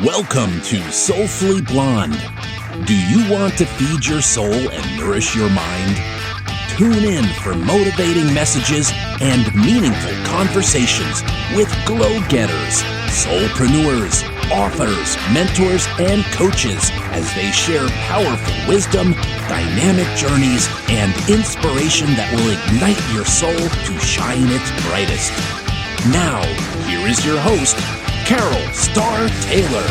Welcome to Soulfully Blonde. Do you want to feed your soul and nourish your mind? Tune in for motivating messages and meaningful conversations with glow-getters, soulpreneurs, authors, mentors, and coaches as they share powerful wisdom, dynamic journeys, and inspiration that will ignite your soul to shine its brightest. Now, here is your host, Carol Starr Taylor.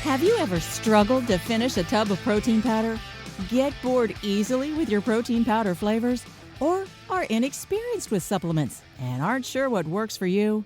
Have you ever struggled to finish a tub of protein powder? Get bored easily with your protein powder flavors? Or are inexperienced with supplements and aren't sure what works for you?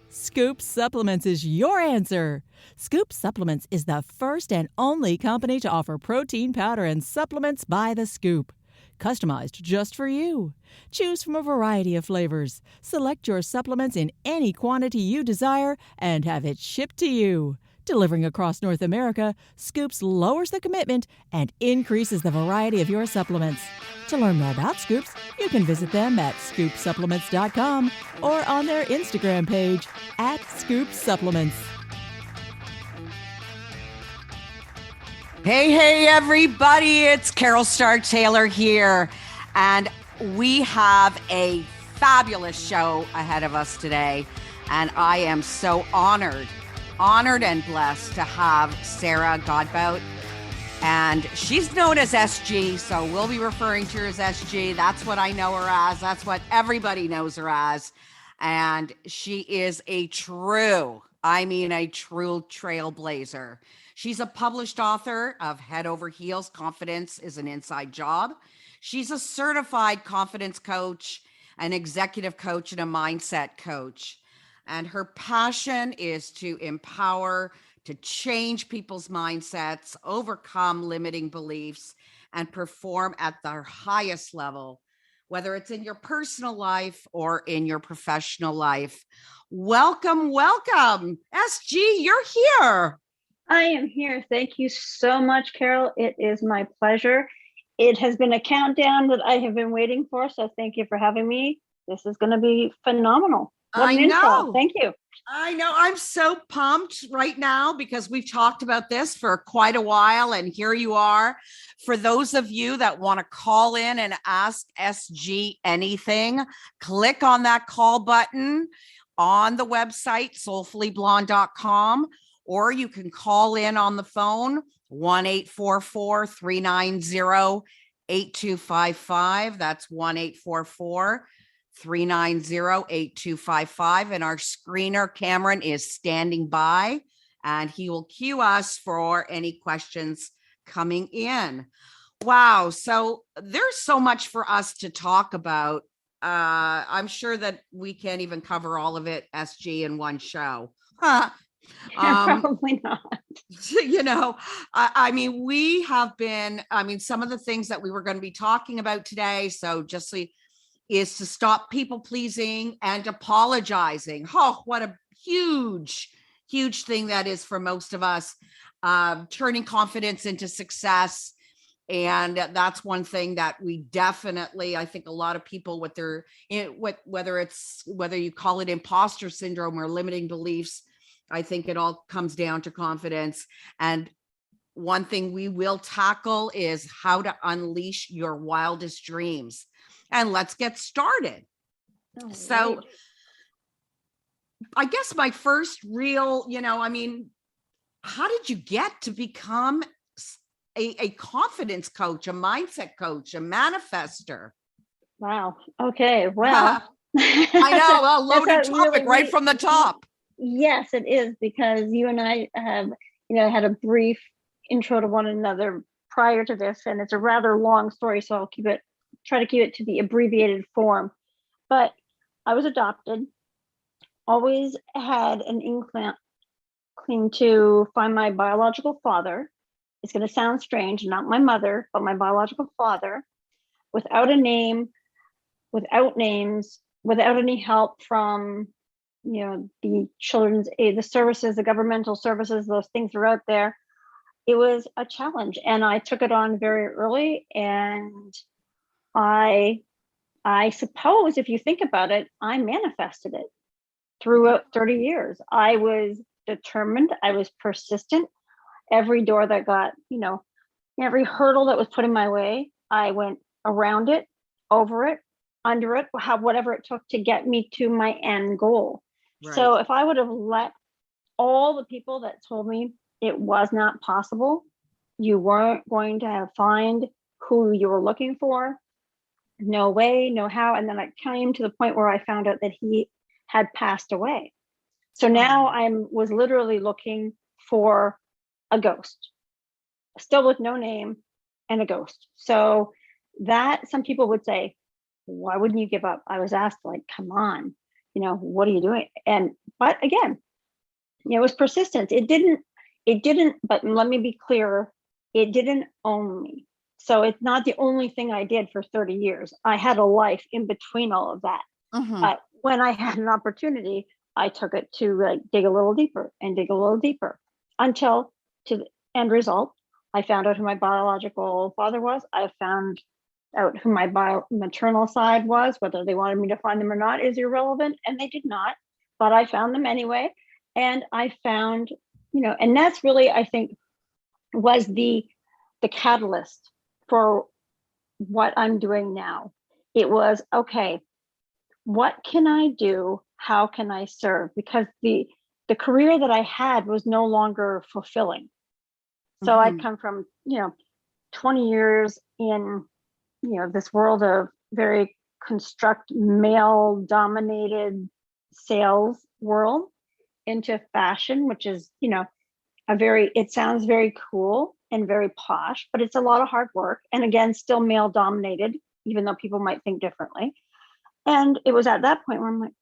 Scoop Supplements is your answer. Scoop Supplements is the first and only company to offer protein powder and supplements by the scoop, customized just for you. Choose from a variety of flavors. Select your supplements in any quantity you desire and have it shipped to you. Delivering across North America, Scoops lowers the commitment and increases the variety of your supplements. To learn more about Scoops, you can visit them at scoopsupplements.com or on their Instagram page @scoopsupplements. Hey, everybody. It's Carol Starr Taylor here. And we have a fabulous show ahead of us today. And I am so honored and blessed to have Sarah Godbout. And she's known as SG, so we'll be referring to her as SG. That's what I know her as. That's what everybody knows her as. And she is a true trailblazer. She's a published author of Head Over Heels, Confidence is an Inside Job. She's a certified confidence coach, an executive coach, and a mindset coach. And her passion is to empower, to change people's mindsets, overcome limiting beliefs, and perform at their highest level, whether it's in your personal life or in your professional life. Welcome, SG, you're here. I am here. Thank you so much, Carol. It is my pleasure. It has been a countdown that I have been waiting for, so thank you for having me. This is going to be phenomenal. I know. Thank you. I know. I'm so pumped right now because we've talked about this for quite a while, and here you are. For those of you that want to call in and ask SG anything, click on that call button on the website, soulfullyblonde.com, or you can call in on the phone, 1-844-390-8255. That's 1-844-390-8255. And our screener, Cameron, is standing by, and he will cue us for any questions coming in. Wow. So there's so much for us to talk about. I'm sure that we can't even cover all of it, SG, in one show. Probably not. We have been, some of the things that we were going to be talking about today. So is to stop people pleasing and apologizing. Oh, what a huge thing that is for most of us, turning confidence into success. And that's one thing that we definitely, I think a lot of people, whether you call it imposter syndrome or limiting beliefs, I think it all comes down to confidence. And one thing we will tackle is how to unleash your wildest dreams. And let's get started. So I guess my first real, how did you get to become a confidence coach, a mindset coach, a manifester? Wow. Okay. Well, I know, a loaded topic really, right from the top. Yes, it is, because you and I have, had a brief intro to one another prior to this, and it's a rather long story, so I'll try to keep it to the abbreviated form. But I was adopted, always had an inkling to find my biological father. It's going to sound strange, not my mother, but my biological father, without a name, without names, without any help from the children's aid, the services, the governmental services, those things are out there. It was a challenge, and I took it on very early. And I suppose if you think about it, I manifested it throughout 30 years. I was determined. I was persistent. Every door that got, every hurdle that was put in my way, I went around it, over it, under it, whatever it took to get me to my end goal. Right. So if I would have let all the people that told me it was not possible, you weren't going to find who you were looking for, no way, no how. And then I came to the point where I found out that he had passed away. So now I was literally looking for a ghost, still with no name, and a ghost. So that, some people would say, why wouldn't you give up? I was asked, like, come on, what are you doing? But again, it was persistence. It didn't, but let me be clear, it didn't own me. So it's not the only thing I did for 30 years. I had a life in between all of that. But when I had an opportunity, I took it to dig a little deeper and dig a little deeper until, to the end result, I found out who my biological father was. I found out who my maternal side was. Whether they wanted me to find them or not is irrelevant, and they did not, but I found them anyway. And I found, and that's really, I think, was the catalyst for what I'm doing now. It was, okay, what can I do? How can I serve? Because the career that I had was no longer fulfilling. So I'd come from, 20 years in, this world of very male dominated sales world, into fashion, which is, it sounds very cool and very posh, but it's a lot of hard work. And again, still male dominated, even though people might think differently. And it was at that point where I'm like,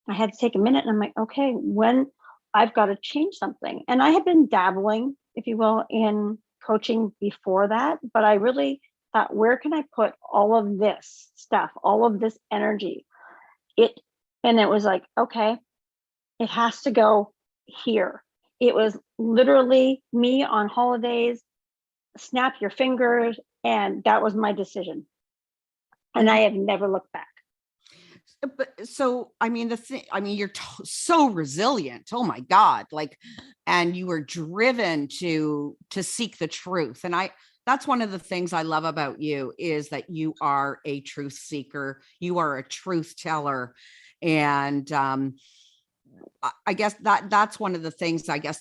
I had to take a minute and I'm like, okay, when I've got to change something. And I had been dabbling, if you will, in coaching before that, but I really thought, where can I put all of this stuff, all of this energy? And it was like, okay, it has to go here. It was literally me on holidays, snap your fingers, and that was my decision. And I have never looked back. But so, you're so resilient. Oh my God. And you were driven to seek the truth. And that's one of the things I love about you, is that you are a truth seeker. You are a truth teller. And, I guess that's one of the things, I guess,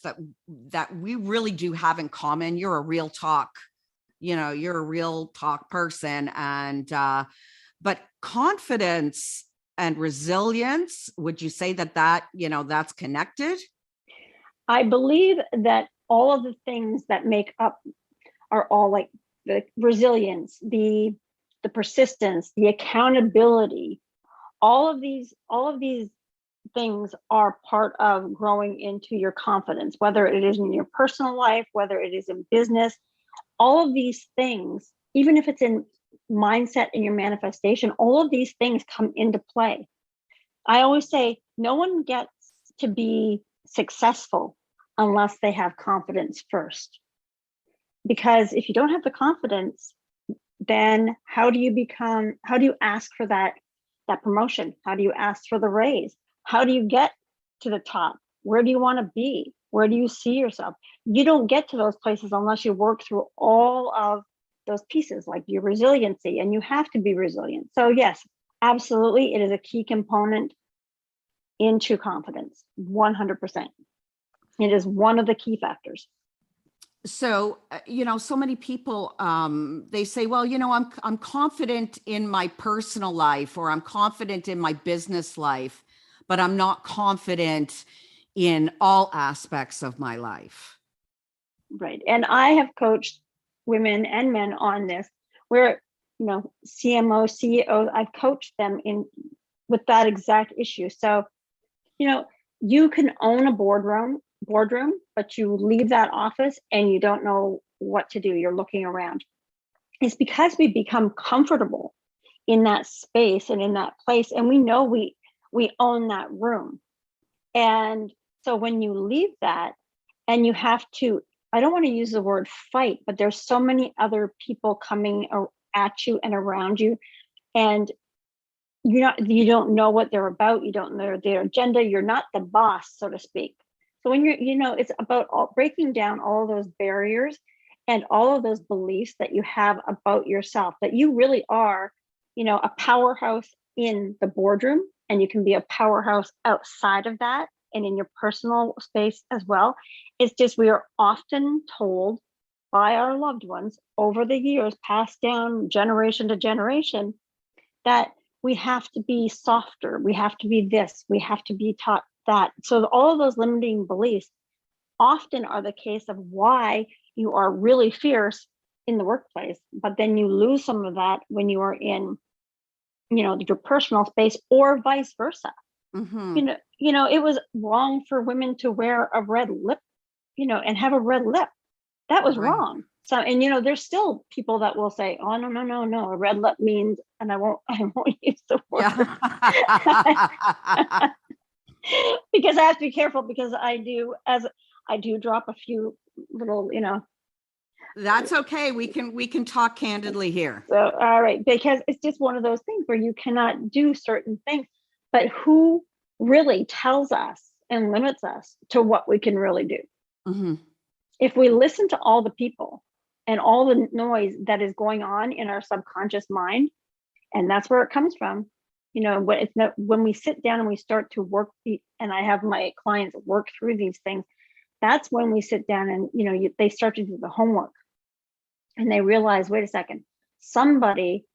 that we really do have in common. You're a real talk, you're a real talk person. And, but confidence and resilience, would you say that that's connected? I believe that all of the things that make up are all like the resilience, the persistence, the accountability. All of these things are part of growing into your confidence, whether it is in your personal life, whether it is in business. All of these things, even if it's in mindset and your manifestation, all of these things come into play. I always say no one gets to be successful unless they have confidence first. Because if you don't have the confidence, then how do you ask for that promotion? How do you ask for the raise? How do you get to the top? Where do you want to be? Where do you see yourself? You don't get to those places unless you work through all of those pieces, like your resiliency, and you have to be resilient. So yes, absolutely, it is a key component into confidence, 100%. It is one of the key factors. So, so many people, they say, well, I'm confident in my personal life, or I'm confident in my business life, but I'm not confident in all aspects of my life. Right. And I have coached women and men on this, where, CMO, CEO, I've coached them with that exact issue. So, you can own a boardroom, but you leave that office and you don't know what to do. You're looking around. It's because we become comfortable in that space and in that place. And we know we own that room. And so when you leave that and you have to, I don't want to use the word fight, but there's so many other people coming at you and around you, and you don't know what they're about. You don't know their agenda. You're not the boss, so to speak. So when it's about breaking down all those barriers and all of those beliefs that you have about yourself, that you really are, a powerhouse in the boardroom, and you can be a powerhouse outside of that and in your personal space as well. It's just, we are often told by our loved ones over the years, passed down generation to generation, that we have to be softer, we have to be this, we have to be taught that. So all of those limiting beliefs often are the case of why you are really fierce in the workplace, but then you lose some of that when you are in, your personal space, or vice versa. Mm-hmm. It was wrong for women to wear a red lip, and have a red lip. That was Right. wrong. So, and there's still people that will say, "Oh, no, a red lip means," and I won't use the word. Yeah. Because I have to be careful, because I do drop a few little, That's okay. We can talk candidly here. So, all right, because it's just one of those things where you cannot do certain things, but who really tells us and limits us to what we can really do? Mm-hmm. If we listen to all the people and all the noise that is going on in our subconscious mind, and that's where it comes from, when we sit down and we start to work, and I have my clients work through these things, that's when we sit down and, they start to do the homework, and they realize, wait a second, somebody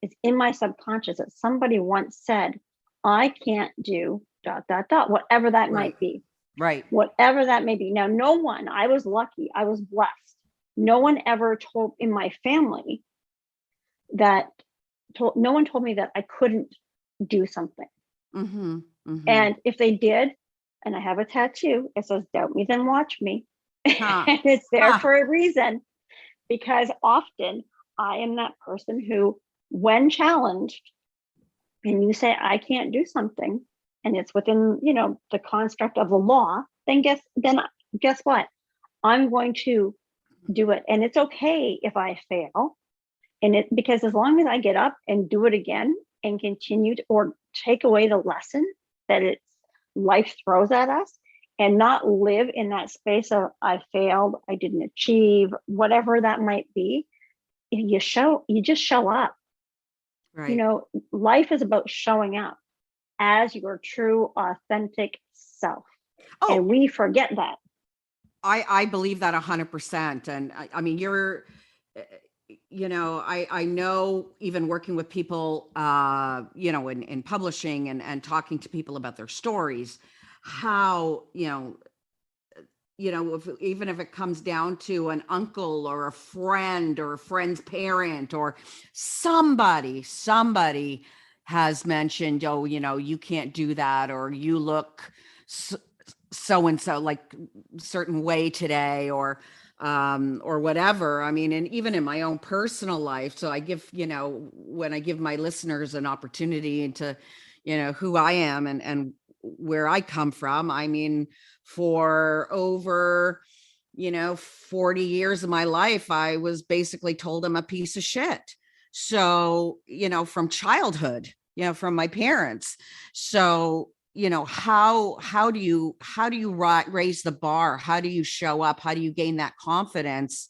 is in my subconscious that somebody once said, I can't do ... whatever that might be. Right. Whatever that may be. Now, I was lucky, I was blessed. No one ever told in my family no one told me that I couldn't do something. Mm-hmm. Mm-hmm. And if they did, and I have a tattoo, it says, doubt me, then watch me. Huh. And it's there for a reason, because often I am that person who, when challenged, and you say, I can't do something, and it's within, the construct of the law, then guess what? I'm going to do it. And it's okay if I fail. Because as long as I get up and do it again and continue to, or take away the lesson that life throws at us, and not live in that space of I failed, I didn't achieve, whatever that might be, you just show up. Right. Life is about showing up as your true, authentic self. Oh, and we forget that. I believe that 100%. And I mean, you're, I know, even working with people, in publishing and talking to people about their stories, how, even if it comes down to an uncle or a friend or a friend's parent, or somebody has mentioned, oh, you can't do that, or you look so and so, like certain way today, or whatever. I mean, and even in my own personal life. So I give, when I give my listeners an opportunity into, who I am and where I come from, I mean, for over, 40 years of my life, I was basically told I'm a piece of shit. So, from childhood, from my parents. So, how do you raise the bar? How do you show up? How do you gain that confidence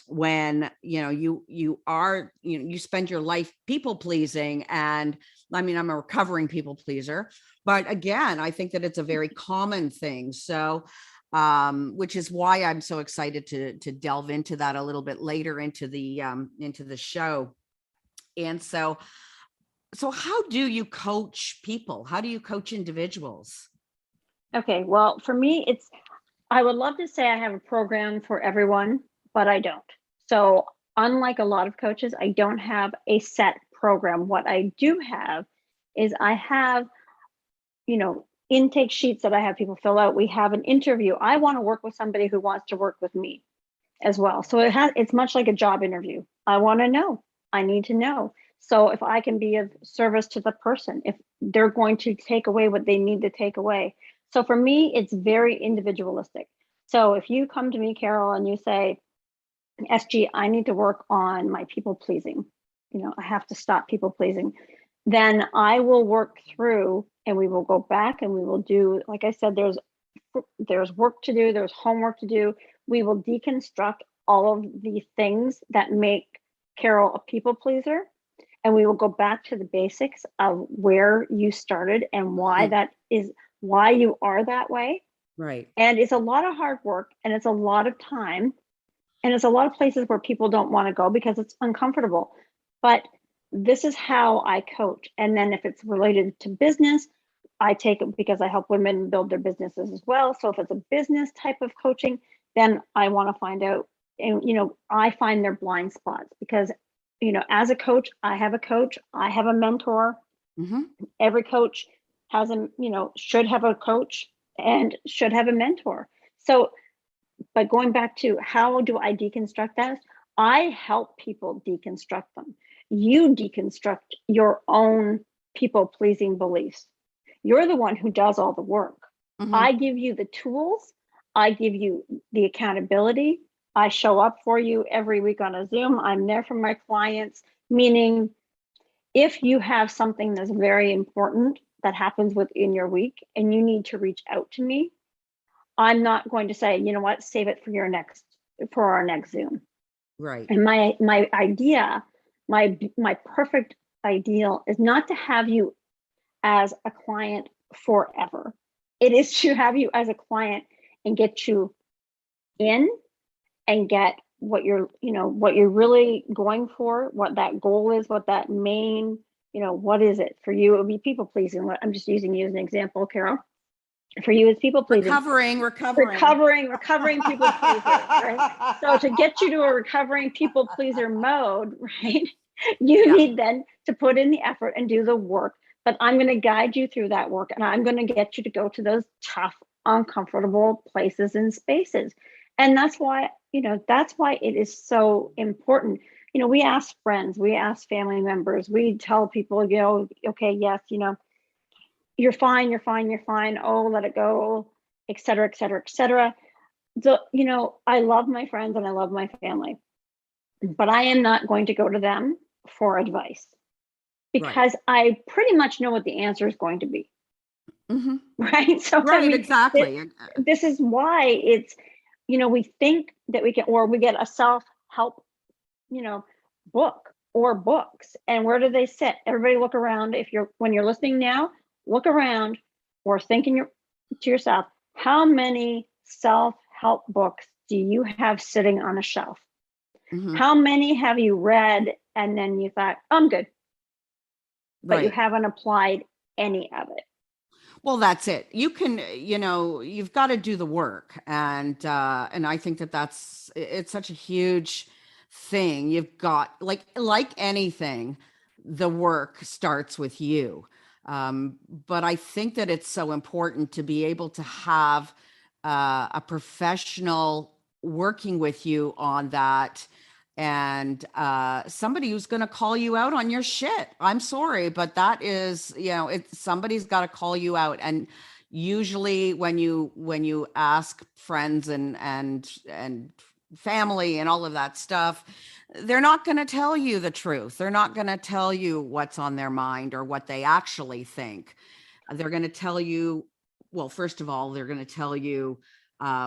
when, you are, you spend your life people pleasing? And I mean, I'm a recovering people pleaser, but again, I think that it's a very common thing. So, which is why I'm so excited to delve into that a little bit later into the show. And so how do you coach people? How do you coach individuals? Okay, well, for me, I would love to say I have a program for everyone, but I don't. So unlike a lot of coaches, I don't have a set program. What I do have is I have, intake sheets that I have people fill out. We have an interview. I want to work with somebody who wants to work with me as well. So it's much like a job interview. I want to know. I need to know. So if I can be of service to the person, if they're going to take away what they need to take away. So for me, it's very individualistic. So if you come to me, Carol, and you say, SG, I need to work on my people pleasing, I have to stop people pleasing, then I will work through and we will go back and we will do, like I said, there's work to do, there's homework to do. We will deconstruct all of the things that make Carol a people pleaser. And we will go back to the basics of where you started and why that is, why you are that way. Right. And it's a lot of hard work and it's a lot of time. And it's a lot of places where people don't want to go because it's uncomfortable. But this is how I coach. And then if it's related to business, I take it because I help women build their businesses as well. So if it's a business type of coaching, then I want to find out, and I find their blind spots because, as a coach, I have a mentor. Mm-hmm. Every coach has should have a coach and should have a mentor. So, but going back to how do I deconstruct that? I help people deconstruct them. You deconstruct your own people pleasing beliefs. You're the one who does all the work. Mm-hmm. I give you the tools. I give you the accountability. I show up for you every week on a Zoom. I'm there for my clients, meaning if you have something that's very important that happens within your week and you need to reach out to me, I'm not going to say, you know what, save it for our next Zoom. Right. And my idea, my perfect ideal is not to have you as a client forever. It is to have you as a client and get you in and get what you're really going for, what that goal is, what that main, what is it for you? It would be people pleasing. I'm just using you as an example, Carol. For you, it's people pleasing. Recovering people pleaser, right? So to get you to a recovering people pleaser mode, right? You need then to put in the effort and do the work. But I'm going to guide you through that work, and I'm going to get you to go to those tough, uncomfortable places and spaces. And that's why it is so important. We ask friends, we ask family members, we tell people, okay, yes, you're fine. Oh, let it go, et cetera, et cetera, et cetera. So, I love my friends and I love my family, but I am not going to go to them for advice because I pretty much know what the answer is going to be. Mm-hmm. Right. So, exactly. This is why it's, we think that we can, or we get a self-help, book or books. And where do they sit? Everybody look around. When you're listening now, look around or thinking to yourself, how many self-help books do you have sitting on a shelf? Mm-hmm. How many have you read and then you thought, I'm good, but you haven't applied any of it? Well, that's it. You can, you've got to do the work. And I think it's such a huge thing. You've got like anything, the work starts with you. But I think that it's so important to be able to have a professional working with you on that, and somebody who's going to call you out on your shit. I'm sorry, but that is, somebody's got to call you out. And usually when you ask friends and family and all of that stuff, they're not going to tell you the truth. They're not going to tell you what's on their mind or what they actually think. They're going to tell you, well, first of all, they're going to tell you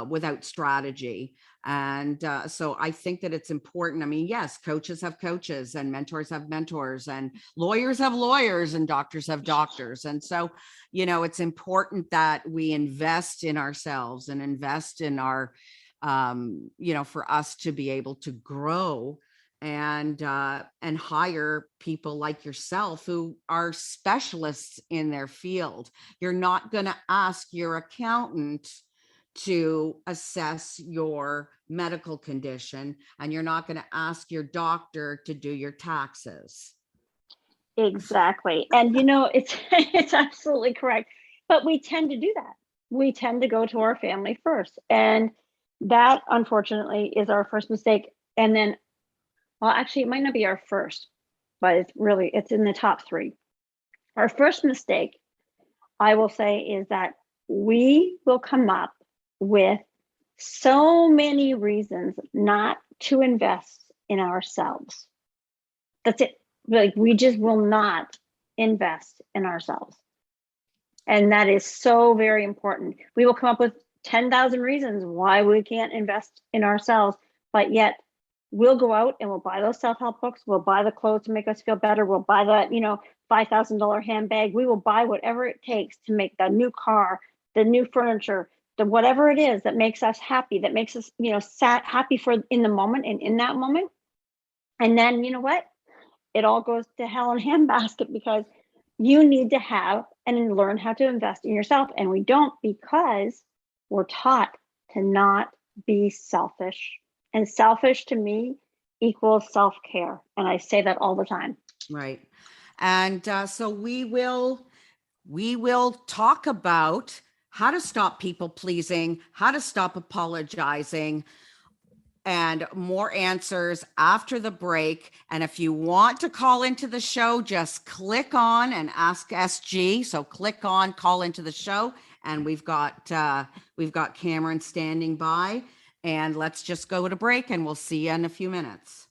without strategy. And so I think that it's important. I mean, yes, coaches have coaches and mentors have mentors and lawyers have lawyers and doctors have doctors. And so, it's important that we invest in ourselves and invest in our, for us to be able to grow and hire people like yourself who are specialists in their field. You're not going to ask your accountant to assess your medical condition, and you're not going to ask your doctor to do your taxes. Exactly. And it's absolutely correct. But we tend to do that. We tend to go to our family first. And that, unfortunately, is our first mistake. And then, well, actually, it might not be our first, but it's in the top three. Our first mistake, I will say, is that we will come up with so many reasons not to invest in ourselves. That's it. Like, we just will not invest in ourselves. And that is so very important. We will come up with 10,000 reasons why we can't invest in ourselves, but yet we'll go out and we'll buy those self-help books. We'll buy the clothes to make us feel better. We'll buy that, $5,000 handbag. We will buy whatever it takes to make the new car, the new furniture, the whatever it is that makes us happy, that makes us, happy for in the moment and in that moment. And then, you know what? It all goes to hell in a handbasket, because you need to have and learn how to invest in yourself. And we don't, because we're taught to not be selfish. And selfish to me equals self-care. And I say that all the time. Right. And so we will talk about how to stop people pleasing, how to stop apologizing, and more answers after the break. And if you want to call into the show, just click on and ask SG. So click on, call into the show, and we've got Cameron standing by. And let's just go to break, and we'll see you in a few minutes.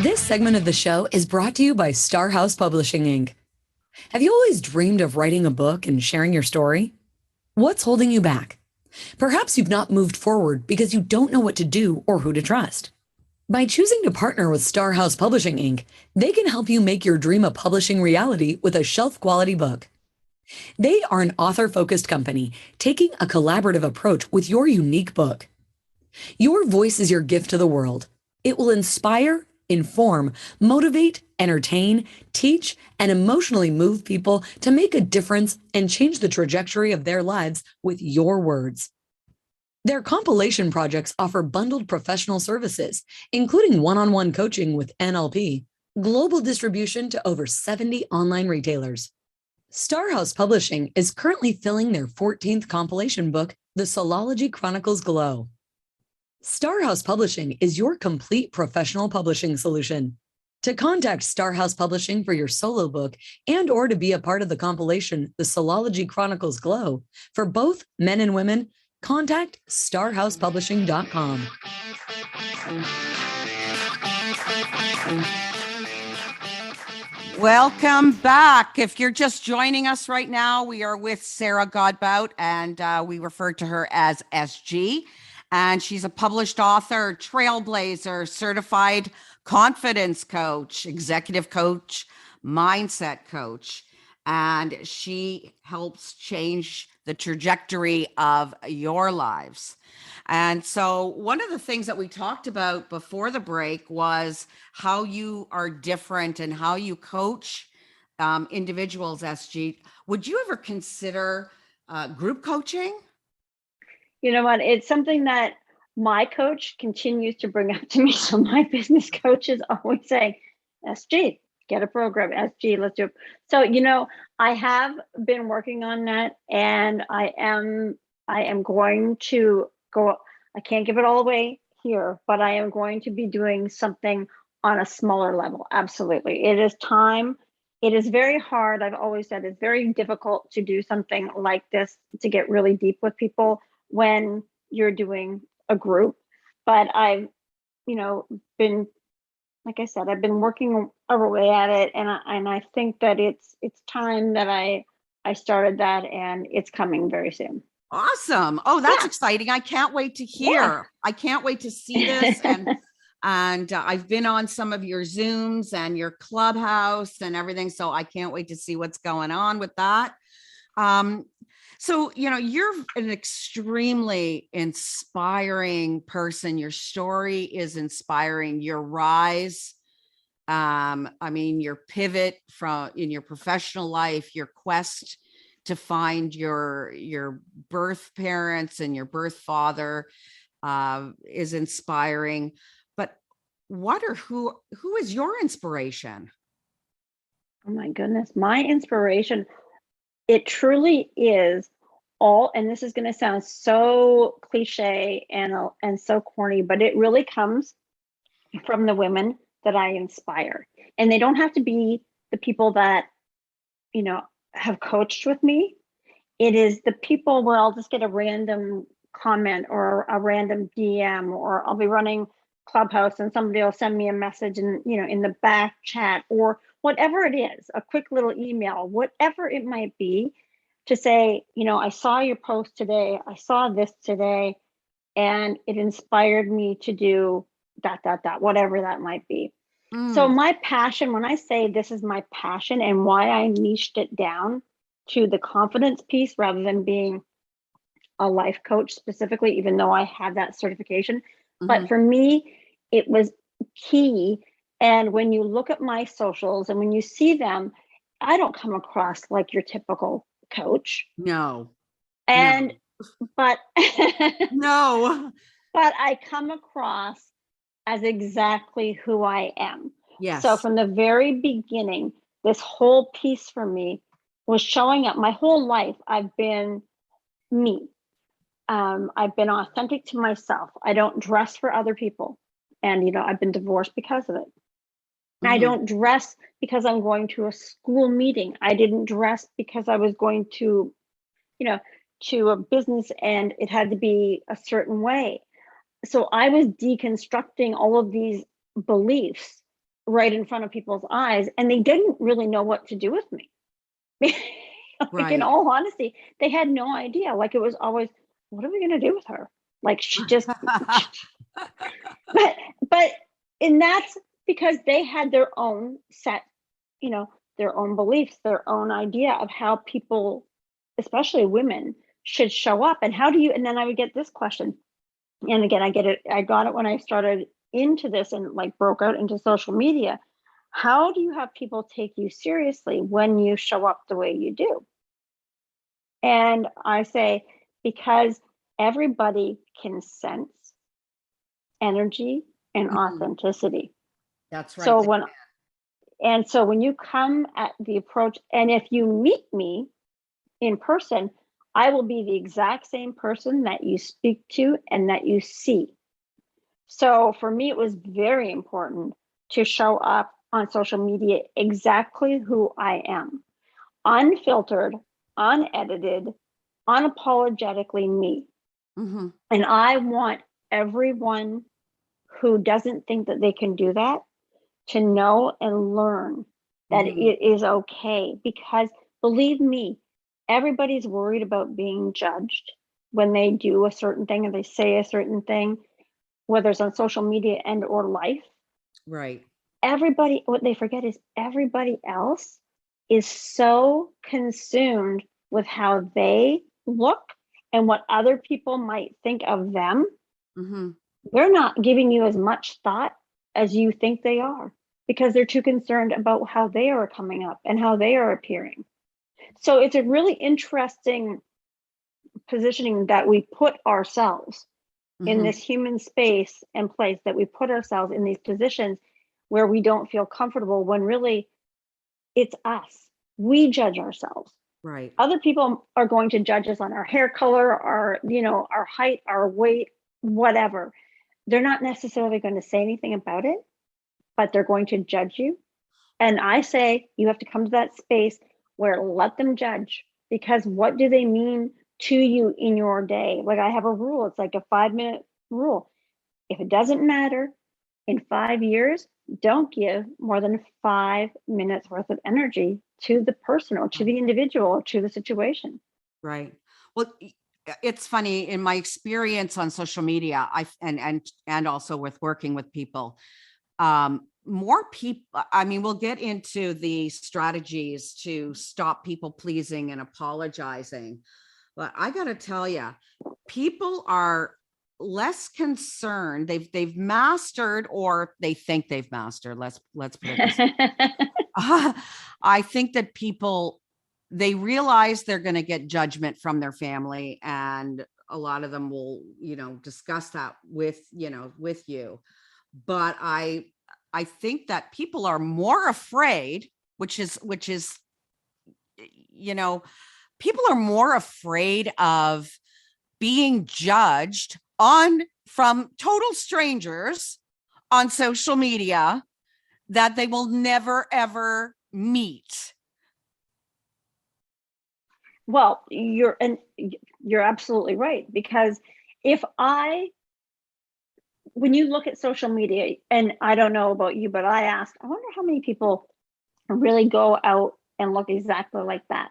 This segment of the show is brought to you by Star House Publishing, Inc. Have you always dreamed of writing a book and sharing your story? What's holding you back? Perhaps you've not moved forward because you don't know what to do or who to trust. By choosing to partner with Star House Publishing, Inc., they can help you make your dream of publishing reality with a shelf-quality book. They are an author-focused company taking a collaborative approach with your unique book. Your voice is your gift to the world. It will inspire, inform, motivate, entertain, teach, and emotionally move people to make a difference and change the trajectory of their lives with your words. Their compilation projects offer bundled professional services, including one-on-one coaching with NLP, global distribution to over 70 online retailers. Star House Publishing is currently filling their 14th compilation book, The Soulology Chronicles Glow. Star House Publishing is your complete professional publishing solution. To contact Star House Publishing for your solo book and or to be a part of the compilation, The Soulology Chronicles Glow, for both men and women, contact starhousepublishing.com. Welcome back. If you're just joining us right now, we are with Sarah Godbout, and we refer to her as SG. And she's a published author, trailblazer, certified confidence coach, executive coach, mindset coach. And she helps change the trajectory of your lives. And so one of the things that we talked about before the break was how you are different and how you coach individuals, SG. Would you ever consider group coaching? You know what? It's something that my coach continues to bring up to me. So my business coach is always saying, SG, get a program. SG, let's do it. So, I have been working on that, and I am going to go. I can't give it all away here, but I am going to be doing something on a smaller level. Absolutely. It is time. It is very hard. I've always said it's very difficult to do something like this, to get really deep with people when you're doing a group. But I've, been, like I said, I've been working away at it, and I think that it's time that I started that, and it's coming very soon. Awesome. Oh, that's exciting. I can't wait to hear. Yeah. I can't wait to see this. And I've been on some of your Zooms and your Clubhouse and everything. So I can't wait to see what's going on with that. So, you're an extremely inspiring person. Your story is inspiring. Your rise, your pivot in your professional life, your quest to find your birth parents and your birth father is inspiring. But who is your inspiration? Oh my goodness, my inspiration, it truly is all, and this is going to sound so cliche and so corny, but it really comes from the women that I inspire. And they don't have to be the people that, have coached with me. It is the people where I'll just get a random comment or a random DM, or I'll be running Clubhouse and somebody will send me a message in the back chat, or whatever it is, a quick little email, whatever it might be, to say, I saw your post today, I saw this today, and it inspired me to do whatever that might be. So my passion, when I say this is my passion and why I niched it down to the confidence piece rather than being a life coach specifically, even though I have that certification, but for me, it was key. And when you look at my socials and when you see them, I don't come across like your typical coach. No. And, but, no, but I come across as exactly who I am. yes. So from the very beginning, this whole piece for me was showing up. My whole life, I've been me. I've been authentic to myself. I don't dress for other people. And, I've been divorced because of it. I don't dress because I'm going to a school meeting. I didn't dress because I was going to, to a business and it had to be a certain way. So I was deconstructing all of these beliefs right in front of people's eyes, and they didn't really know what to do with me. Like, in all honesty, they had no idea. Like, it was always, what are we going to do with her? Like, she just, but, and that's because they had their own set, their own beliefs, their own idea of how people, especially women, should show up. And how do you, and then I would get this question. And again, I got it when I started into this and like broke out into social media. How do you have people take you seriously when you show up the way you do? And I say, because everybody can sense energy and authenticity. That's right. So when you come at the approach, and if you meet me in person, I will be the exact same person that you speak to and that you see. So for me, it was very important to show up on social media exactly who I am, unfiltered, unedited, unapologetically me. And I want everyone who doesn't think that they can do that to know and learn that it is okay. Because believe me, everybody's worried about being judged when they do a certain thing and they say a certain thing, whether it's on social media and or life. Right. Everybody, what they forget is everybody else is so consumed with how they look and what other people might think of them. They're not giving you as much thought as you think they are, because they're too concerned about how they are coming up and how they are appearing. So it's a really interesting positioning that we put ourselves in this human space and place, that we put ourselves in these positions where we don't feel comfortable, when really it's us. We judge ourselves. Right. Other people are going to judge us on our hair color, our height, our weight, whatever. They're not necessarily going to say anything about it, but they're going to judge you. And I say you have to come to that space where let them judge, because what do they mean to you in your day? Like, I have a rule. It's like a 5-minute rule. If it doesn't matter in 5 years, don't give more than 5 minutes worth of energy to the person or to the individual or to the situation. Right. Well, it's funny, in my experience on social media, and also with working with people, more people, I mean, we'll get into the strategies to stop people pleasing and apologizing, but I got to tell you, people are less concerned. They've mastered, or they think they've mastered. Let's put it this way. I think that people, they realize they're going to get judgment from their family, and a lot of them will, discuss that with you. But I think that people are more afraid, which is, people are more afraid of being judged from total strangers on social media that they will never ever meet. Well, you're absolutely right, because when you look at social media, and I don't know about you, but I wonder how many people really go out and look exactly like that.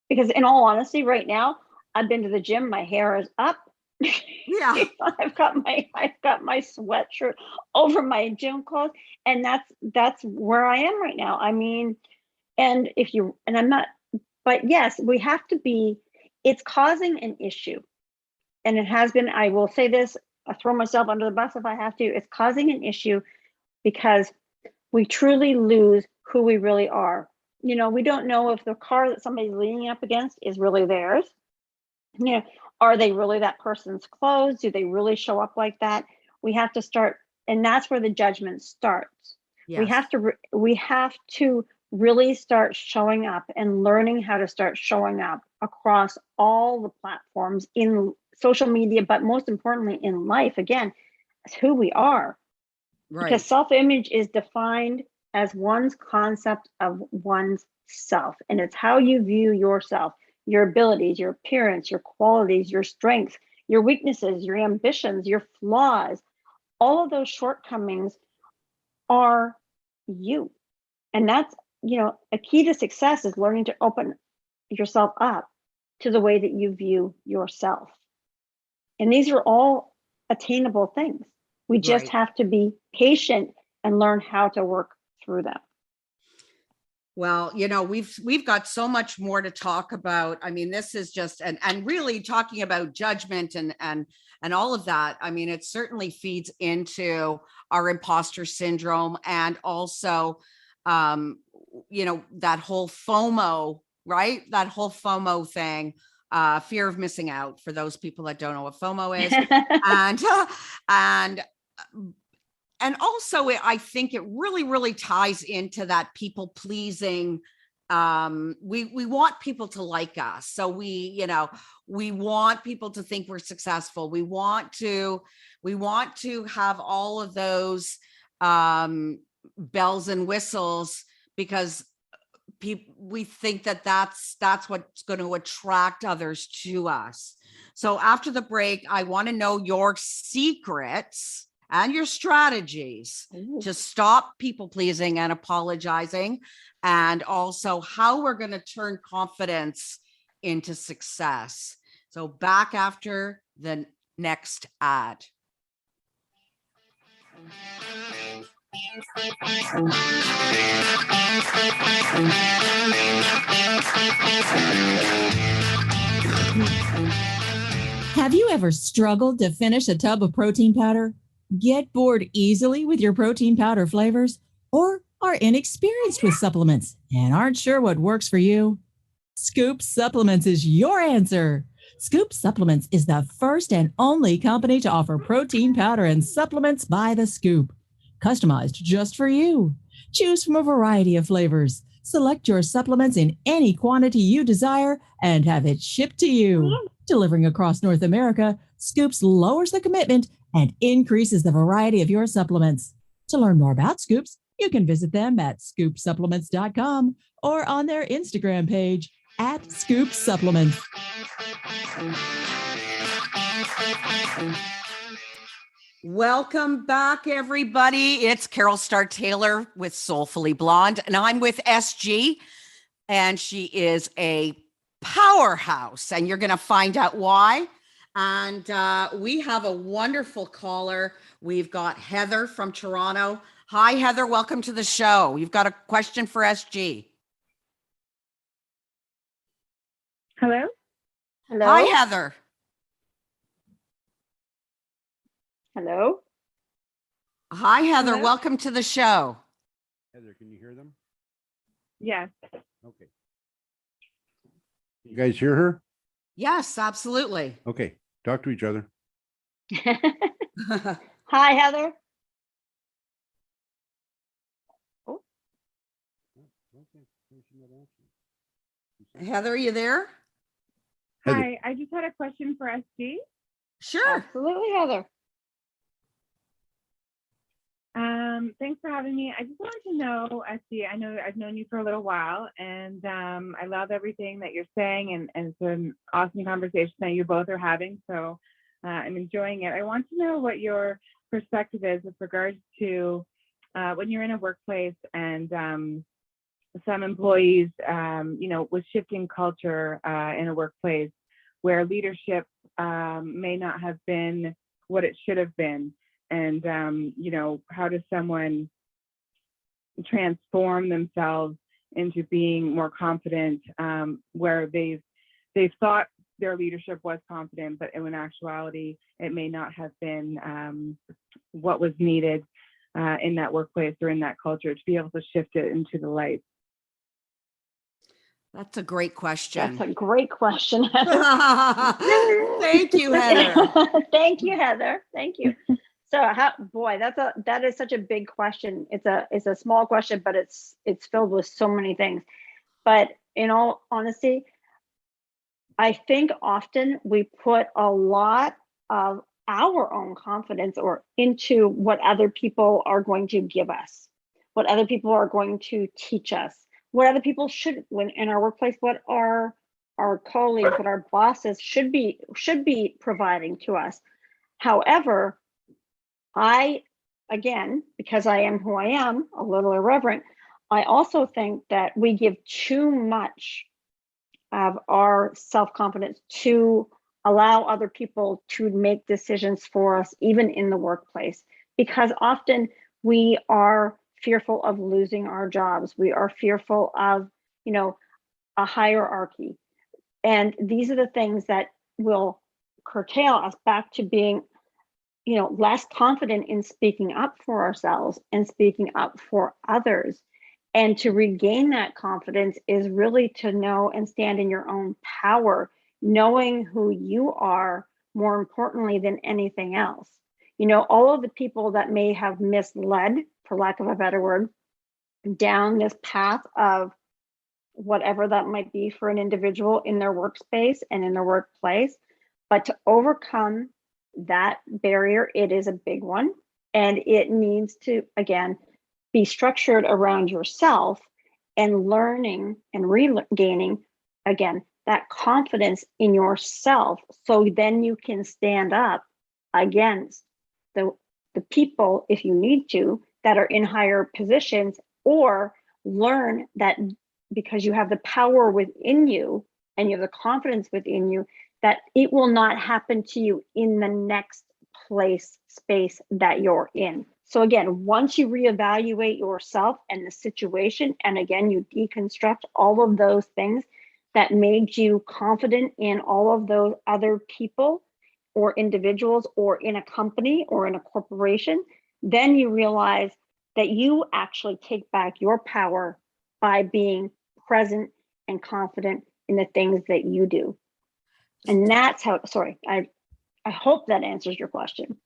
Because in all honesty, right now, I've been to the gym, my hair is up. Yeah. I've got my sweatshirt over my gym clothes, and that's where I am right now. I mean, and I'm not, but yes, we have to be, it's causing an issue. And it has been, I will say this, I throw myself under the bus if I have to, it's causing an issue because we truly lose who we really are. You know, we don't know if the car that somebody's leaning up against is really theirs. You know, are they really that person's clothes? Do they really show up like that? We have to start, and that's where the judgment starts. Yes. We have to really start showing up and learning how to start showing up across all the platforms in social media, but most importantly in life. Again, it's who we are. Right. Because self-image is defined as one's concept of one's self, and it's how you view yourself, your abilities, your appearance, your qualities, your strengths, your weaknesses, your ambitions, your flaws. All of those shortcomings are you. And that's, a key to success is learning to open yourself up to the way that you view yourself. And these are all attainable things. We just have to be patient and learn how to work through them. Well, we've got so much more to talk about. I mean, this is just, and really talking about judgment and all of that. I mean, it certainly feeds into our imposter syndrome, and also, that whole FOMO, right? That whole FOMO thing, fear of missing out, for those people that don't know what FOMO is. And also, I think it really, really ties into that people pleasing. We want people to like us. So we want people to think we're successful. We want to have all of those bells and whistles, because we think that that's what's going to attract others to us. So after the break, I want to know your secrets and your strategies to stop people pleasing and apologizing, and also how we're going to turn confidence into success. So back after the next ad. Have you ever struggled to finish a tub of protein powder? Get bored easily with your protein powder flavors? Or are inexperienced with supplements and aren't sure what works for you? Scoop Supplements is your answer. Scoop Supplements is the first and only company to offer protein powder and supplements by the scoop, customized just for you. Choose from a variety of flavors. Select your supplements in any quantity you desire and have it shipped to you. Delivering across North America, Scoops lowers the commitment and increases the variety of your supplements. To learn more about Scoops, you can visit them at scoopsupplements.com or on their Instagram page at Scoop Supplements. Welcome back, everybody. It's Carol Starr Taylor with Soulfully Blonde, and I'm with SG, and she is a powerhouse, and you're going to find out why. And we have a wonderful caller. We've got Heather from Toronto. Hi, Heather. Welcome to the show. You've got a question for SG. Hello? Hello? Hi, Heather. Hello? Hi, Heather. Hello? Welcome to the show. Heather, can you hear them? Yes. Okay. You guys hear her? Yes, absolutely. Okay. Talk to each other. Hi, Heather. Heather, are you there? Heather. Hi, I just had a question for SG. Sure. Absolutely, Heather. Thanks for having me. I just wanted to know, SG, I know I've known you for a little while, and I love everything that you're saying, and it's an awesome conversation that you both are having. So I'm enjoying it. I want to know what your perspective is with regards to when you're in a workplace and some employees, with shifting culture in a workplace where leadership may not have been what it should have been. And, how does someone transform themselves into being more confident where they've thought their leadership was confident, but in actuality, it may not have been what was needed in that workplace or in that culture to be able to shift it into the light? That's a great question. That's a great question, Heather. Thank you, Heather. Thank you, Heather. Thank you. So, that is such a big question. It's a small question, but it's filled with so many things. But in all honesty, I think often we put a lot of our own confidence or into what other people are going to give us, what other people are going to teach us, what other people should, when in our workplace, what our colleagues, what our bosses should be providing to us. However, again, because I am who I am, a little irreverent, I also think that we give too much of our self-confidence to allow other people to make decisions for us, even in the workplace, because often we are fearful of losing our jobs. We are fearful of, a hierarchy. And these are the things that will curtail us back to being, less confident in speaking up for ourselves and speaking up for others. And to regain that confidence is really to know and stand in your own power, knowing who you are more importantly than anything else. All of the people that may have misled, for lack of a better word, down this path of whatever that might be for an individual in their workspace and in their workplace, but to overcome that barrier, it is a big one. And it needs to, again, be structured around yourself and learning and regaining, again, that confidence in yourself. So then you can stand up against the people, if you need to, that are in higher positions, or learn that because you have the power within you and you have the confidence within you, that it will not happen to you in the next space that you're in. So again, once you reevaluate yourself and the situation, and again, you deconstruct all of those things that made you confident in all of those other people or individuals or in a company or in a corporation, then you realize that you actually take back your power by being present and confident in the things that you do. And that's how, I hope that answers your question.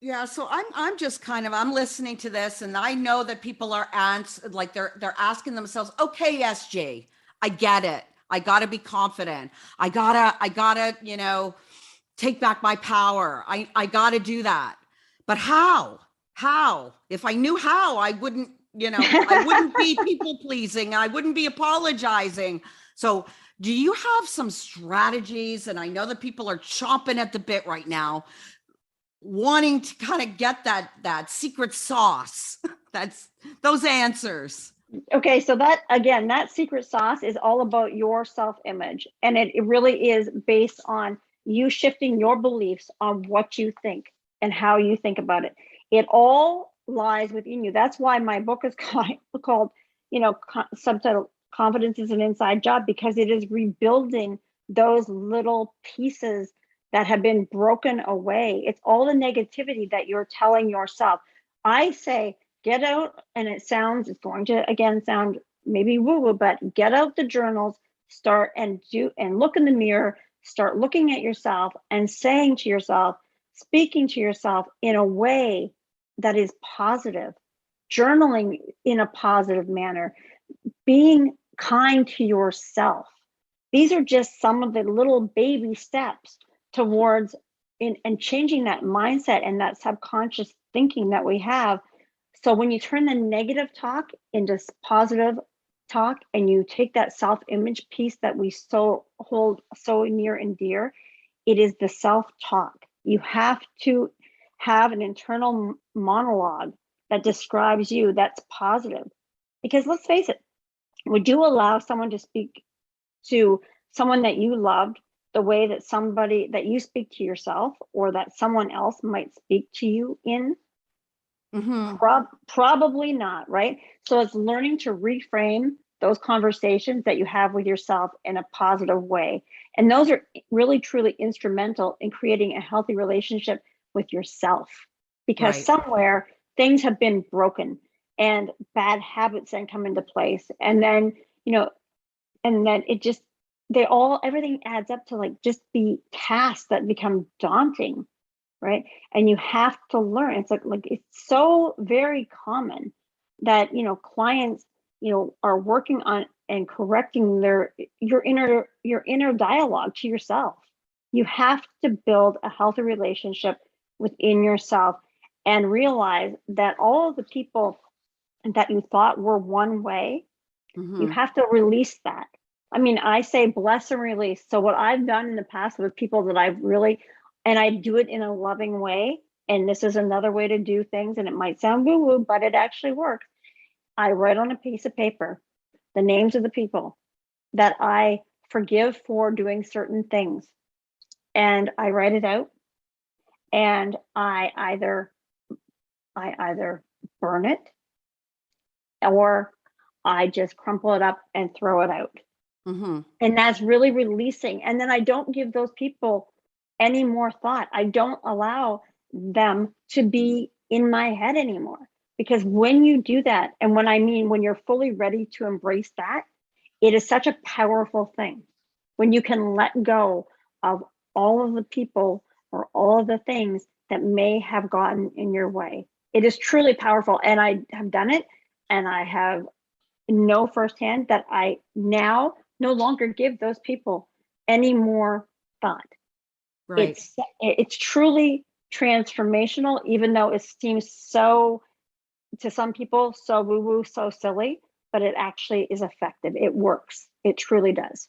Yeah, so I'm just I'm listening to this, and I know that people are they're asking themselves, okay, SG, I get it. I gotta be confident. I gotta, take back my power. I gotta do that. But how? How? If I knew how, I wouldn't, I wouldn't be people pleasing. I wouldn't be apologizing. So do you have some strategies? And I know that people are chomping at the bit right now, wanting to kind of get that secret sauce. That's those answers. Okay, so that secret sauce is all about your self-image. And it really is based on you shifting your beliefs on what you think and how you think about it. It all lies within you. That's why my book is called, subtitle Confidence is an Inside Job, because it is rebuilding those little pieces that have been broken away. It's all the negativity that you're telling yourself. I say, get out, and it's going to again sound maybe woo-woo, but get out the journals, start and look in the mirror, start looking at yourself and saying to yourself, speaking to yourself in a way that is positive, journaling in a positive manner, being kind to yourself, These are just some of the little baby steps towards and changing that mindset and that subconscious thinking that we have. So when you turn the negative talk into positive talk, and you take that self-image piece that we hold so near and dear, it is the self-talk. You have to have an internal monologue that describes you that's positive. Because let's face it, would you allow someone to speak to someone that you loved the way that somebody that you speak to yourself, or that someone else might speak to you in? Probably not, right? So it's learning to reframe those conversations that you have with yourself in a positive way. And those are really, truly instrumental in creating a healthy relationship with yourself, because somewhere things have been broken and bad habits then come into place. And then, and then it just, everything adds up to like just be tasks that become daunting, right? And you have to learn. It's like it's so very common that clients are working on and correcting your inner dialogue to yourself. You have to build a healthy relationship within yourself and realize that all of the people that you thought were one way, you have to release that. I mean, I say bless and release. So what I've done in the past with people that I've really, and I do it in a loving way, and this is another way to do things, and it might sound woo-woo, but it actually works. I write on a piece of paper the names of the people that I forgive for doing certain things, and I write it out, and I either burn it, or I just crumple it up and throw it out. And that's really releasing. And then I don't give those people any more thought. I don't allow them to be in my head anymore. Because when you do that, and when you're fully ready to embrace that, it is such a powerful thing. When you can let go of all of the people or all of the things that may have gotten in your way. It is truly powerful. And I have done it, and I have know firsthand that I now no longer give those people any more thought. Right. It's truly transformational, even though it seems so, to some people, so woo-woo, so silly, but it actually is effective. It works. It truly does.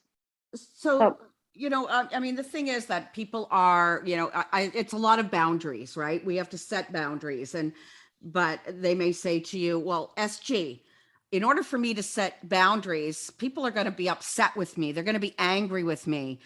So I mean, the thing is that people are, it's a lot of boundaries, right? We have to set boundaries, but they may say to you, well, SG, in order for me to set boundaries, people are going to be upset with me. They're going to be angry with me,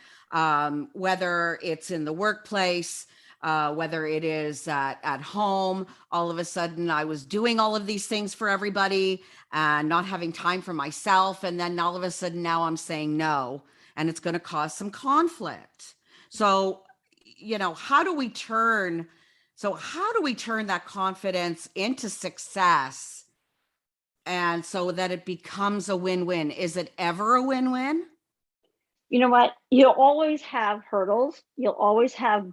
whether it's in the workplace, whether it is at home. All of a sudden, I was doing all of these things for everybody and not having time for myself. And then all of a sudden, now I'm saying no, and it's going to cause some conflict. So, how do we turn that confidence into success? And so that it becomes a win-win. Is it ever a win-win? You know what? You'll always have hurdles. You'll always have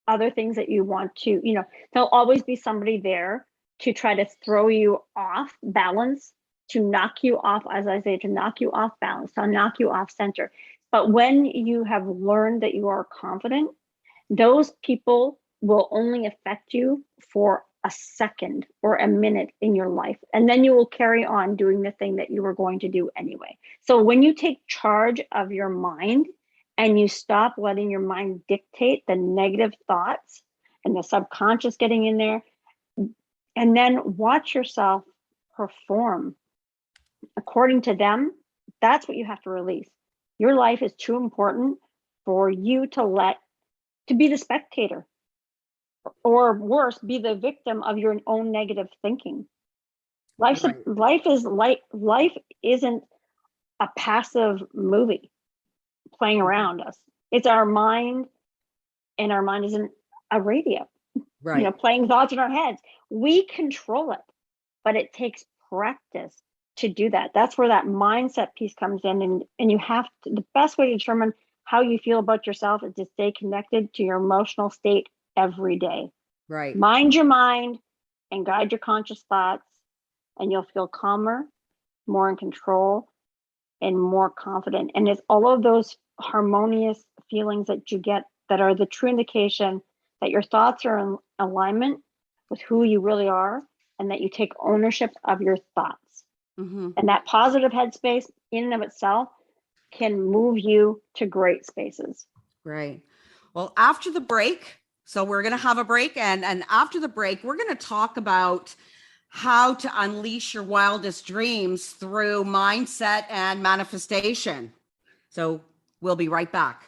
other things that you want to, there'll always be somebody there to try to throw you off balance, to knock you off, as I say, to knock you off balance, to knock you off center. But when you have learned that you are confident, those people will only affect you for a second or a minute in your life. And then you will carry on doing the thing that you were going to do anyway. So when you take charge of your mind and you stop letting your mind dictate the negative thoughts and the subconscious getting in there, and then watch yourself perform according to them, that's what you have to release. Your life is too important for you to be the spectator, or worse, be the victim of your own negative thinking. Life isn't a passive movie playing around us. It's our mind, and our mind isn't a radio, playing thoughts in our heads. We control it, but it takes practice to do that. That's where that mindset piece comes in, and you have to, the best way to determine how you feel about yourself is to stay connected to your emotional state every day. Right. Mind your mind and guide your conscious thoughts, and you'll feel calmer, more in control, and more confident. And it's all of those harmonious feelings that you get that are the true indication that your thoughts are in alignment with who you really are, and that you take ownership of your thoughts. Mm-hmm. And that positive headspace in and of itself can move you to great spaces. Right. Well, after the break, so we're going to have a break, and after the break, we're going to talk about how to unleash your wildest dreams through mindset and manifestation. So we'll be right back.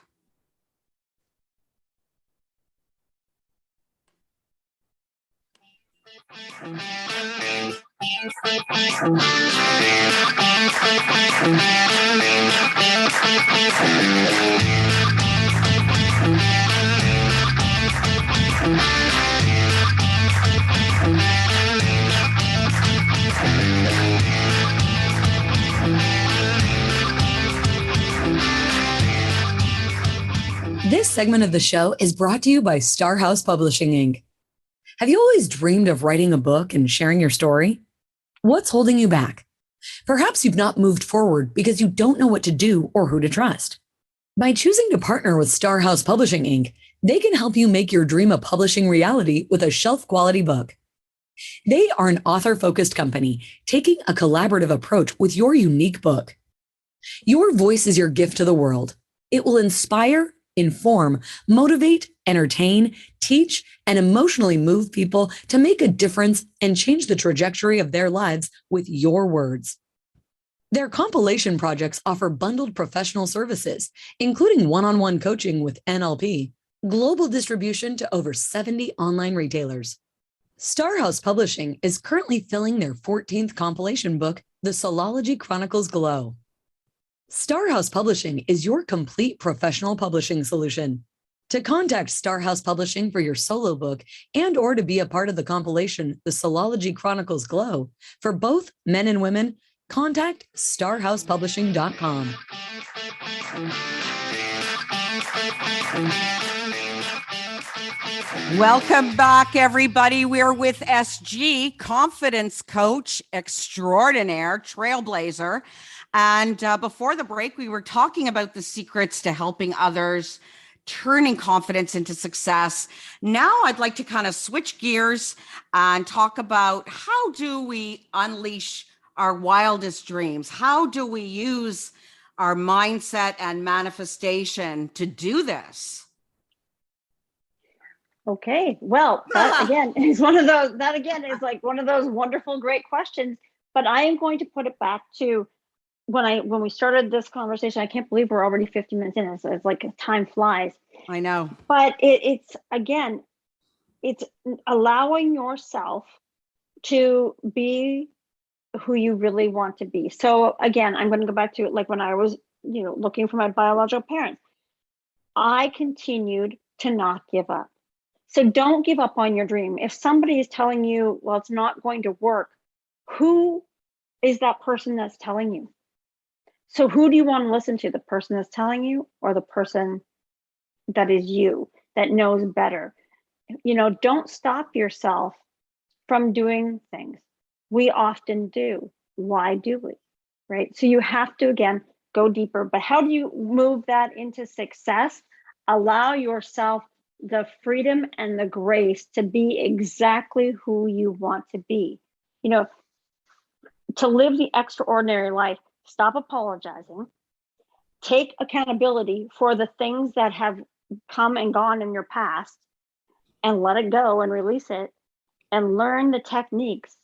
This segment of the show is brought to you by Star House Publishing Inc. Have you always dreamed of writing a book and sharing your story? What's holding you back? Perhaps you've not moved forward because you don't know what to do or who to trust. By choosing to partner with Star House Publishing Inc., they can help you make your dream of publishing reality with a shelf-quality book. They are an author-focused company taking a collaborative approach with your unique book. Your voice is your gift to the world. It will inspire, inform, motivate, entertain, teach, and emotionally move people to make a difference and change the trajectory of their lives with your words. Their compilation projects offer bundled professional services, including one-on-one coaching with NLP, global distribution to over 70 online retailers. Star House Publishing is currently filling their 14th compilation book, The Soulology Chronicles Glow. Star House Publishing is your complete professional publishing solution. To contact Star House Publishing for your solo book and or to be a part of the compilation, The Soulology Chronicles Glow, for both men and women, contact starhousepublishing.com. Welcome back, everybody. We're with SG, confidence coach extraordinaire, trailblazer. And before the break, we were talking about the secrets to helping others, turning confidence into success. Now I'd like to kind of switch gears and talk about how do we unleash our wildest dreams? How do we use our mindset and manifestation to do this? Okay, well, that again is one of those, that again is like one of those wonderful, great questions, but I am going to put it back to when we started this conversation. I can't believe we're already 50 minutes in. It's like time flies. I know. But it's allowing yourself to be who you really want to be. So again, I'm going to go back to like when I was, looking for my biological parents, I continued to not give up. So don't give up on your dream. If somebody is telling you, well, it's not going to work, who is that person that's telling you? So who do you want to listen to? The person that's telling you, or the person that is you, that knows better? Don't stop yourself from doing things. We often do. Why do we? Right? So you have to, again, go deeper. But how do you move that into success? Allow yourself the freedom and the grace to be exactly who you want to be. To live the extraordinary life, stop apologizing, take accountability for the things that have come and gone in your past, and let it go and release it, and learn the techniques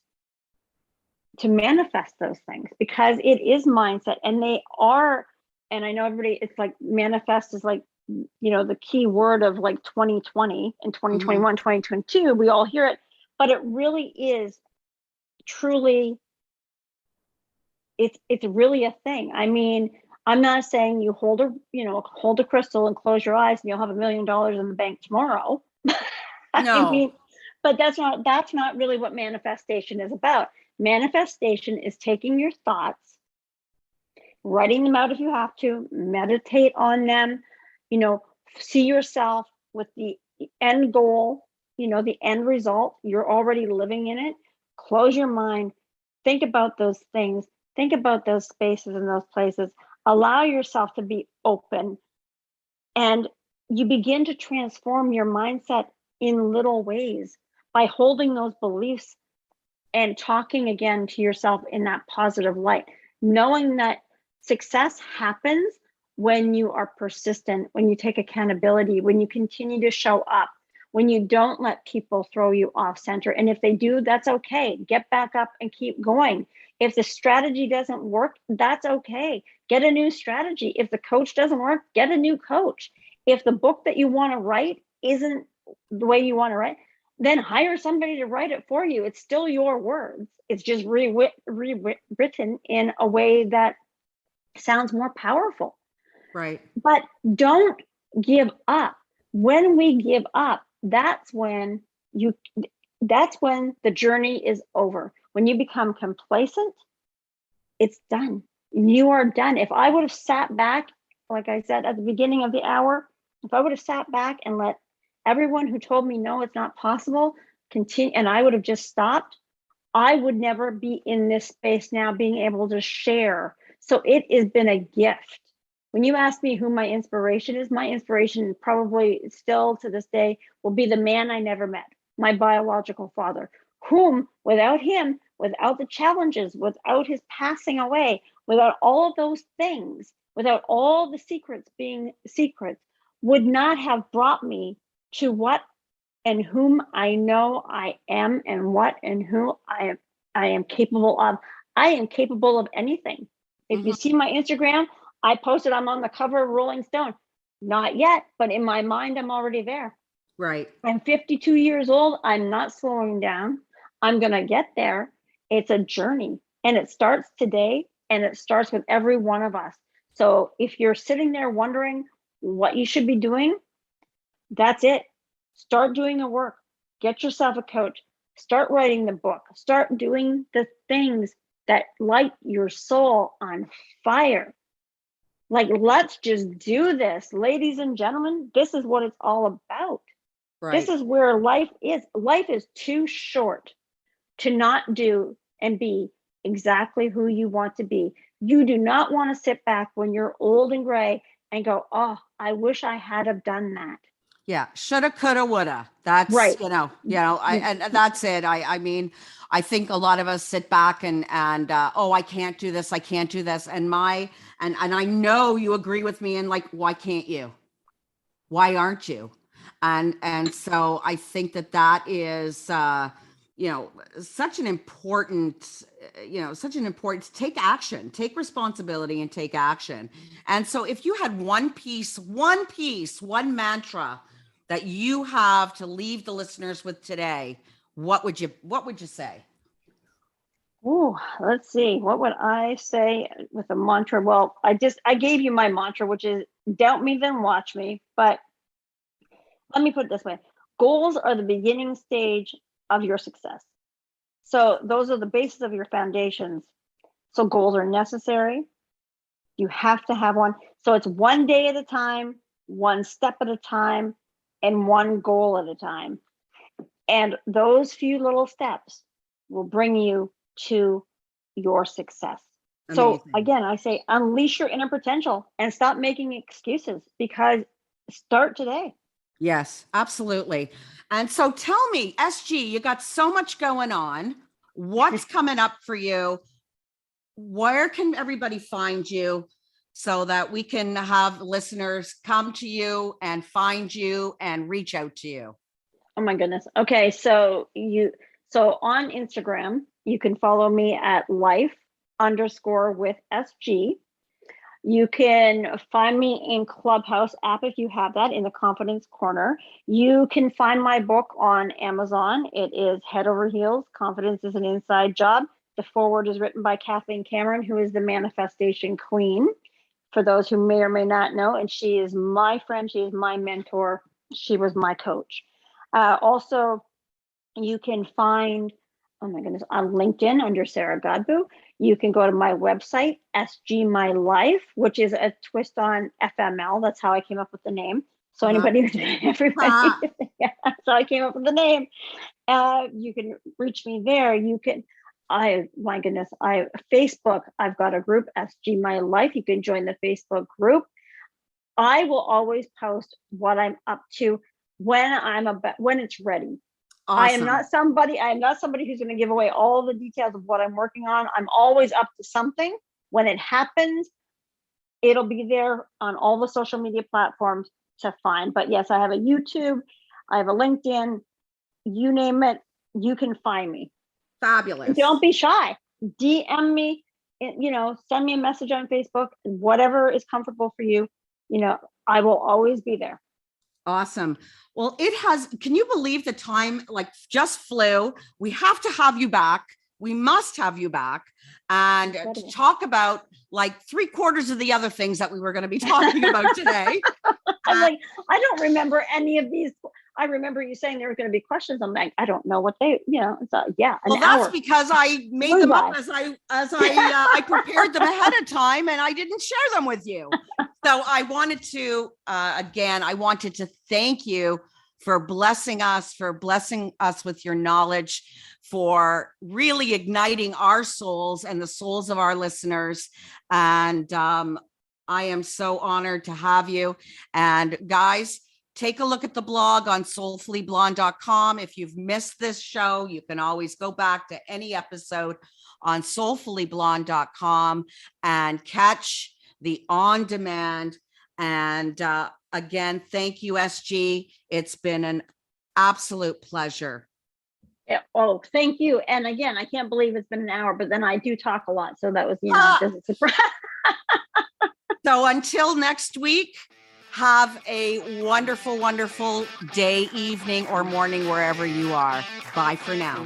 to manifest those things, because it is mindset, and they are, and I know everybody, it's like manifest is like, the key word of like 2020 and 2021, 2022, we all hear it, but it really is truly, it's really a thing. I mean, I'm not saying you hold a crystal and close your eyes and you'll have $1 million in the bank tomorrow. No. I mean, but that's not really what manifestation is about. Manifestation is taking your thoughts, writing them out if you have to, meditate on them, see yourself with the end goal, the end result. You're already living in it. Close your mind, think about those things, think about those spaces and those places. Allow yourself to be open And you begin to transform your mindset in little ways by holding those beliefs and talking again to yourself in that positive light, knowing that success happens when you are persistent, when you take accountability, when you continue to show up, when you don't let people throw you off center. And if they do, that's okay. Get back up and keep going. If the strategy doesn't work, that's okay. Get a new strategy. If the coach doesn't work, get a new coach. If the book that you want to write isn't the way you want to write, then hire somebody to write it for you. It's still your words. It's just rewritten in a way that sounds more powerful. Right. But don't give up. When we give up, that's when the journey is over. When you become complacent, it's done. You are done. If I would have sat back, like I said at the beginning of the hour, if I would have sat back and let everyone who told me no, it's not possible, continue, and I would have just stopped, I would never be in this space now being able to share. So it has been a gift. When you ask me who my inspiration is, my inspiration probably still to this day will be the man I never met, my biological father, whom without him, without the challenges, without his passing away, without all of those things, without all the secrets being secrets, would not have brought me to what and whom I know I am and what and who I am capable of. I am capable of anything. If you see my Instagram, I posted I'm on the cover of Rolling Stone. Not yet, but in my mind, I'm already there. Right. I'm 52 years old. I'm not slowing down. I'm going to get there. It's a journey, and it starts today, and it starts with every one of us. So if you're sitting there wondering what you should be doing, that's it. Start doing the work. Get yourself a coach. Start writing the book. Start doing the things that light your soul on fire. Like, let's just do this, ladies and gentlemen. This is what it's all about. Right. This is where life is. Life is too short to not do and be exactly who you want to be. You do not want to sit back when you're old and gray and go, oh, I wish I had have done that. Yeah. Shoulda, coulda, woulda. That's right. And that's it. I mean, I think a lot of us sit back and oh, I can't do this. I can't do this. And I know you agree with me. And like, why can't you? Why aren't you? And so I think that is, such an important, take action, take responsibility and take action. And so if you had one mantra that you have to leave the listeners with today, what would you say? Oh, let's see. What would I say with a mantra? Well, I gave you my mantra, which is doubt me, then watch me. But let me put it this way. Goals are the beginning stage of your success. So those are the basis of your foundations. So goals are necessary. You have to have one. So it's one day at a time, one step at a time, and one goal at a time. And those few little steps will bring you to your success. Amazing. So again, I say unleash your inner potential and stop making excuses, because start today. Yes, absolutely. And so tell me, SG, you got so much going on. What's coming up for you? Where can everybody find you so that we can have listeners come to you and find you and reach out to you? Oh my goodness. Okay. So on Instagram, you can follow me at life_with_SG. You can find me in Clubhouse app if you have that, in the Confidence Corner. You can find my book on Amazon. It is Head Over Heels, Confidence is an Inside Job. The foreword is written by Kathleen Cameron, who is the manifestation queen, for those who may or may not know. And she is my friend. She is my mentor. She was my coach. Also, you can find, oh my goodness, on LinkedIn under Sarah Godbout. You can go to my website, SG My Life, which is a twist on FML. That's how I came up with the name. So everybody, that's how I came up with the name. You can reach me there. You can, Facebook, I've got a group, SG My Life. You can join the Facebook group. I will always post what I'm up to when it's ready. Awesome. I am not somebody who's going to give away all the details of what I'm working on. I'm always up to something. When it happens, it'll be there on all the social media platforms to find. But yes, I have a YouTube, I have a LinkedIn, you name it, you can find me. Fabulous. And don't be shy. DM me, send me a message on Facebook, whatever is comfortable for you. I will always be there. Awesome. Well, can you believe the time just flew? We have to have you back. We must have you back and to talk about 3/4 of the other things that we were going to be talking about today. I'm I don't remember any of these. I remember you saying there were going to be questions. I'm like, I don't know what they, so yeah. Well, that's because I made them up as I prepared them ahead of time and I didn't share them with you. So I wanted to, I wanted to thank you for blessing us with your knowledge, for really igniting our souls and the souls of our listeners. And I am so honored to have you. And guys, take a look at the blog on soulfullyblonde.com. If you've missed this show, you can always go back to any episode on soulfullyblonde.com and catch the on-demand. And again, thank you, SG. It's been an absolute pleasure. Yeah. Oh, thank you. And again, I can't believe it's been an hour, but then I do talk a lot. So that was, just a surprise. So until next week, have a wonderful, wonderful day, evening, or morning, wherever you are. Bye for now.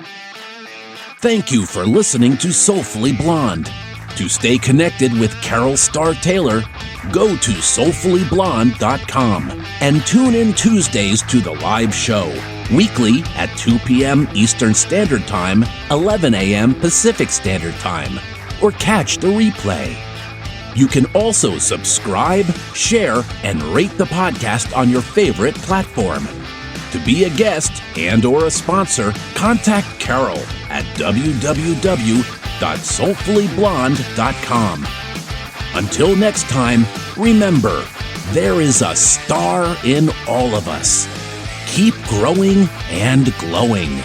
Thank you for listening to Soulfully Blonde. To stay connected with Carol Starr Taylor, go to soulfullyblonde.com and tune in Tuesdays to the live show, weekly at 2 p.m. Eastern Standard Time, 11 a.m. Pacific Standard Time, or catch the replay. You can also subscribe, share, and rate the podcast on your favorite platform. To be a guest and/or a sponsor, contact Carol at www.soulfullyblonde.com. Until next time, remember, there is a star in all of us. Keep growing and glowing.